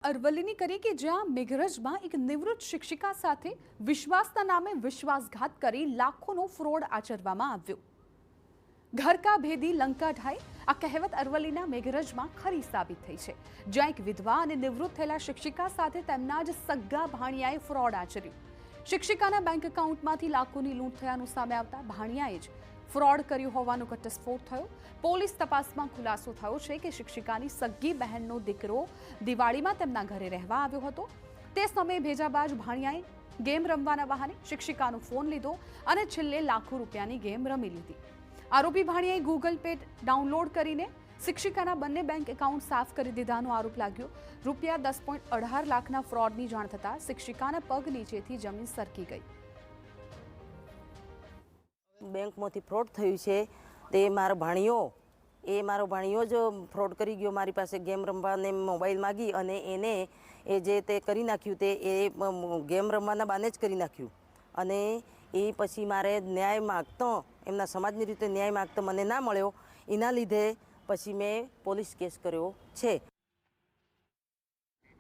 અરવલ્લીની કરી કે જ્યાં મેઘરજમાં એક નિવૃત્ત શિક્ષિકા સાથે વિશ્વાસના નામે વિશ્વાસઘાત કરી લાખોનો ફ્રોડ આચરવામાં આવ્યો। ઘર કા ભેદી લંકા ઢાઈ આ કહેવત અરવલ્લીના મેઘરજમાં ખરી સાબિત થઈ છે, જ્યાં એક વિધવા અને નિવૃત્ત થયેલા શિક્ષિકા સાથે તેમના જ સગ્ગા ભાણિયાએ ફ્રોડ આચર્યું। શિક્ષિકાના બેંક એકાઉન્ટમાંથી લાખોની લૂંટ થયાનું સામે આવતા ભાણિયાએ જ ફ્રોડ કર્યું હોવાનો ઘટસ્ફોટ થયો। પોલીસ તપાસમાં ખુલાસો થયો છે કે શિક્ષિકાની સગ્ગી બહેનનો દીકરો દિવાળીમાં તેમના ઘરે રહેવા આવ્યો હતો। તે સમયે ભેજાબાજ ભાણિયાએ ગેમ રમવાના બહાને શિક્ષિકાનો ફોન લીધો અને છેલ્લે લાખો રૂપિયાની ગેમ રમી લીધી। આરોપી ભાણિયાએ ગૂગલ પે ડાઉનલોડ કરીને શિક્ષિકાના બંને બેંક એકાઉન્ટ સાફ કરી દીધાનો આરોપ લાગ્યો। રૂપિયા 10.18 લાખના ફ્રોડની જાણ થતાં શિક્ષિકાના પગ નીચેથી જમીન સરકી ગઈ। બેંકમાંથી ફ્રોડ થયું છે તે મારો ભાણિયો જ ફ્રોડ કરી ગયો। મારી પાસે ગેમ રમવાને મોબાઈલ માગી અને એને જે તે કરી નાખ્યું તે ગેમ રમવાના બાને જ કરી નાખ્યું અને એ પછી મારે ન્યાય માગતો એમના સમાજની રીતે ન્યાય માગતો મને ના મળ્યો। એના લીધે પછી મેં પોલીસ કેસ કર્યો છે।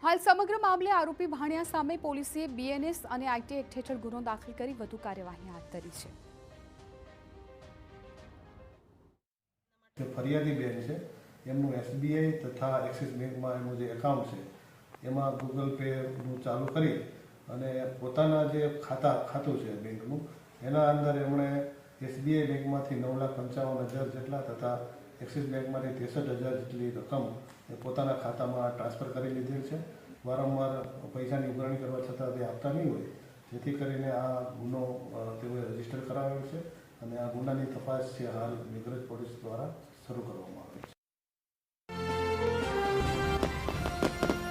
હાલ સમગ્ર મામલે આરોપી ભાણિયા સામે પોલીસે બીએનએસ અને આઈટી એક્ટ હેઠળ ગુનો દાખલ કરી વધુ કાર્યવાહી હાથ ધરી છે। ફરિયાદી બેન છે એમનું એસબીઆઈ તથા એક્સિસ બેંકમાં એનું જે એકાઉન્ટ છે એમાં ગૂગલ પેનું ચાલુ કરી અને પોતાના જે ખાતું છે બેંકનું એના અંદર એમણે એસબીઆઈ બેંકમાંથી 9,55,000 જેટલા તથા એક્સિસ બેંકમાંથી 63,000 જેટલી રકમ એ પોતાના ખાતામાં ટ્રાન્સફર કરી લીધેલ છે। વારંવાર પૈસાની ઉઘરાણી કરવા છતાં તે આપતા નહીં હોય, જેથી કરીને આ ગુનો તેઓએ રજીસ્ટર કરાવેલ છે અને આ ગુનાની તપાસ છે હાલ મેઘરજ પોલીસ દ્વારા શરૂ કરવામાં આવે છે।